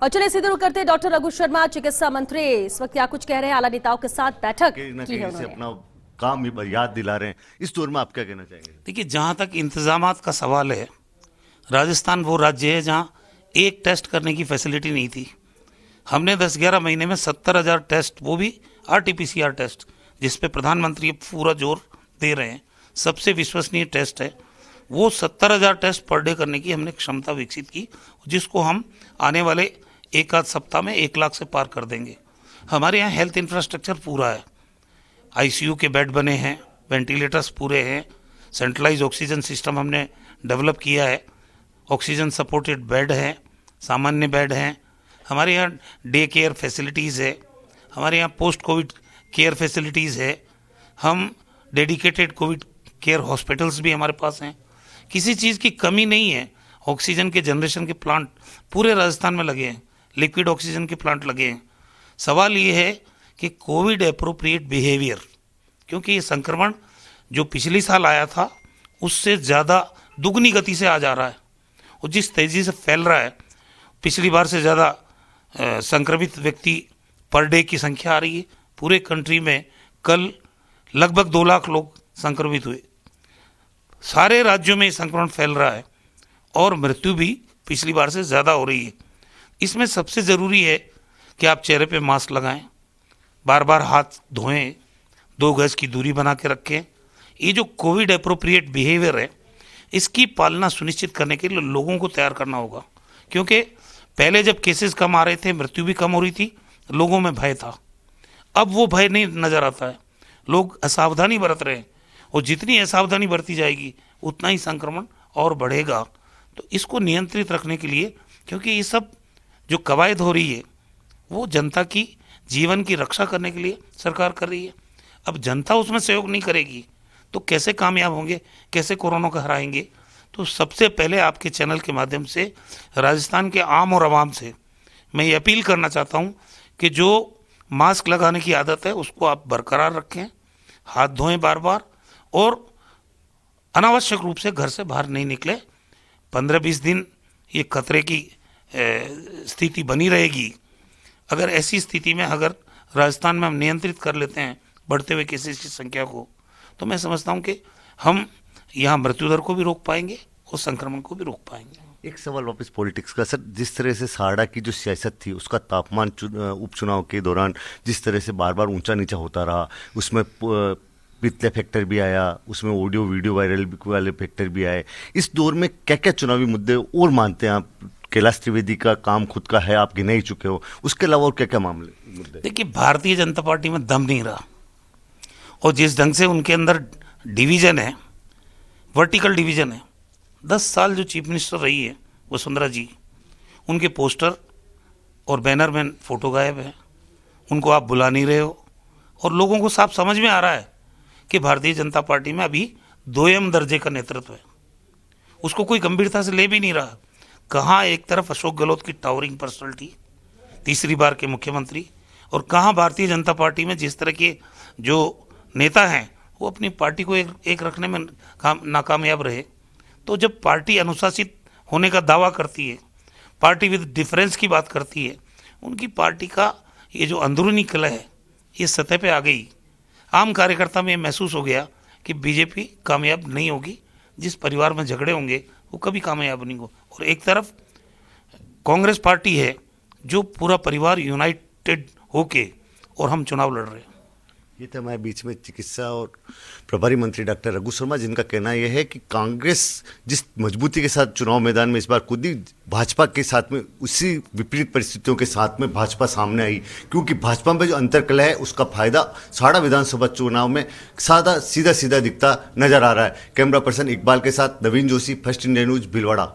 और चलिए सीधे रुक करते हैं डॉक्टर रघु शर्मा, चिकित्सा मंत्री इस वक्त क्या कुछ कह रहे हैं, आला नेताओं के साथ बैठक की है उन्होंने। अपना काम भी याद दिला रहे हैं। इस दौर में आप क्या कहना चाहेंगे? देखिए, जहां तक इंतजामात का सवाल है, राजस्थान वो राज्य है जहां एक टेस्ट करने की फैसिलिटी नहीं थी। हमने 10-11 महीने में 70,000 टेस्ट, वो भी RT-PCR टेस्ट, जिस पे प्रधानमंत्री पूरा जोर दे रहे हैं, सबसे विश्वसनीय टेस्ट है, वो 70,000 टेस्ट पर डे करने की हमने क्षमता विकसित की, जिसको हम आने वाले एक आध सप्ताह में 1 लाख से पार कर देंगे। हमारे यहाँ हेल्थ इंफ्रास्ट्रक्चर पूरा है, ICU के बेड बने हैं, वेंटिलेटर्स पूरे हैं, सेंट्रलाइज ऑक्सीजन सिस्टम हमने डेवलप किया है, ऑक्सीजन सपोर्टेड बेड हैं, सामान्य बेड हैं, हमारे यहाँ डे केयर फैसिलिटीज़ है, हमारे यहाँ पोस्ट कोविड केयर फैसिलिटीज़ है, हम डेडिकेटेड कोविड केयर हॉस्पिटल्स भी हमारे पास हैं, किसी चीज़ की कमी नहीं है। ऑक्सीजन के जनरेशन के प्लांट पूरे राजस्थान में लगे हैं, लिक्विड ऑक्सीजन के प्लांट लगे हैं। सवाल ये है कि कोविड एप्रोप्रिएट बिहेवियर, क्योंकि ये संक्रमण जो पिछली साल आया था उससे ज़्यादा दुगनी गति से आ जा रहा है, और जिस तेज़ी से फैल रहा है, पिछली बार से ज़्यादा संक्रमित व्यक्ति पर डे की संख्या आ रही है। पूरे कंट्री में कल लगभग 2 लाख लोग संक्रमित हुए। सारे राज्यों में संक्रमण फैल रहा है और मृत्यु भी पिछली बार से ज़्यादा हो रही है। इसमें सबसे ज़रूरी है कि आप चेहरे पे मास्क लगाएं, बार बार हाथ धोएं, 2 गज की दूरी बना के रखें। ये जो कोविड एप्रोप्रिएट बिहेवियर है, इसकी पालना सुनिश्चित करने के लिए लोगों को तैयार करना होगा, क्योंकि पहले जब केसेस कम आ रहे थे, मृत्यु भी कम हो रही थी, लोगों में भय था। अब वो भय नहीं नज़र आता है, लोग असावधानी बरत रहे हैं, और जितनी असावधानी बरती जाएगी उतना ही संक्रमण और बढ़ेगा। तो इसको नियंत्रित रखने के लिए, क्योंकि ये सब जो कवायद हो रही है वो जनता की जीवन की रक्षा करने के लिए सरकार कर रही है। अब जनता उसमें सहयोग नहीं करेगी तो कैसे कामयाब होंगे, कैसे कोरोना को हराएंगे? तो सबसे पहले आपके चैनल के माध्यम से राजस्थान के आम और आवाम से मैं ये अपील करना चाहता हूँ कि जो मास्क लगाने की आदत है उसको आप बरकरार रखें, हाथ धोएं बार बार, और अनावश्यक रूप से घर से बाहर नहीं निकले। 15-20 दिन ये खतरे की स्थिति बनी रहेगी। अगर ऐसी स्थिति में अगर राजस्थान में हम नियंत्रित कर लेते हैं बढ़ते हुए केसेस की संख्या को, तो मैं समझता हूं कि हम यहाँ मृत्यु दर को भी रोक पाएंगे और संक्रमण को भी रोक पाएंगे। एक सवाल वापस पॉलिटिक्स का सर, जिस तरह से साड़ा की जो सियासत थी, उसका तापमान उपचुनाव के दौरान जिस तरह से बार बार ऊंचा नीचा होता रहा, उसमें पिछले फैक्टर भी आया, उसमें ऑडियो वीडियो वायरल वाले फैक्टर भी आए। इस दौर में क्या क्या चुनावी मुद्दे और मानते हैं आप? कैलाश त्रिवेदी का काम खुद का है, आप गिने ही चुके हो, उसके अलावा और क्या क्या मामले मुद्दे? देखिए, भारतीय जनता पार्टी में दम नहीं रहा, और जिस ढंग से उनके अंदर डिवीजन है, वर्टिकल डिवीजन है। 10 साल जो चीफ मिनिस्टर रही है वसुंधरा जी, उनके पोस्टर और बैनर में फोटो गायब है, उनको आप बुला नहीं रहे हो, और लोगों को साफ समझ में आ रहा है कि भारतीय जनता पार्टी में अभी 2M दर्जे का नेतृत्व है, उसको कोई गंभीरता से ले भी नहीं रहा। कहाँ एक तरफ अशोक गहलोत की टावरिंग पर्सनैलिटी, तीसरी बार के मुख्यमंत्री, और कहाँ भारतीय जनता पार्टी में जिस तरह के जो नेता हैं वो अपनी पार्टी को एक रखने में नाकामयाब रहे। तो जब पार्टी अनुशासित होने का दावा करती है, पार्टी विद डिफरेंस की बात करती है, उनकी पार्टी का ये जो अंदरूनी कलह है ये सतह पे आ गई। आम कार्यकर्ता में महसूस हो गया कि बीजेपी कामयाब नहीं होगी, जिस परिवार में झगड़े होंगे वो कभी कामयाब नहीं हो। और एक तरफ कांग्रेस पार्टी है जो पूरा परिवार यूनाइटेड होके और हम चुनाव लड़ रहे हैं। ये तो हमारे बीच में चिकित्सा और प्रभारी मंत्री डॉक्टर रघु शर्मा, जिनका कहना यह है कि कांग्रेस जिस मजबूती के साथ चुनाव मैदान में इस बार कूदी, भाजपा के साथ में उसी विपरीत परिस्थितियों के साथ में भाजपा सामने आई, क्योंकि भाजपा में जो अंतरकलह है उसका फायदा साड़ा विधानसभा चुनाव में सीधा सीधा दिखता नजर आ रहा है। कैमरा पर्सन इकबाल के साथ Naveen Joshi, first India news, Bhilwara.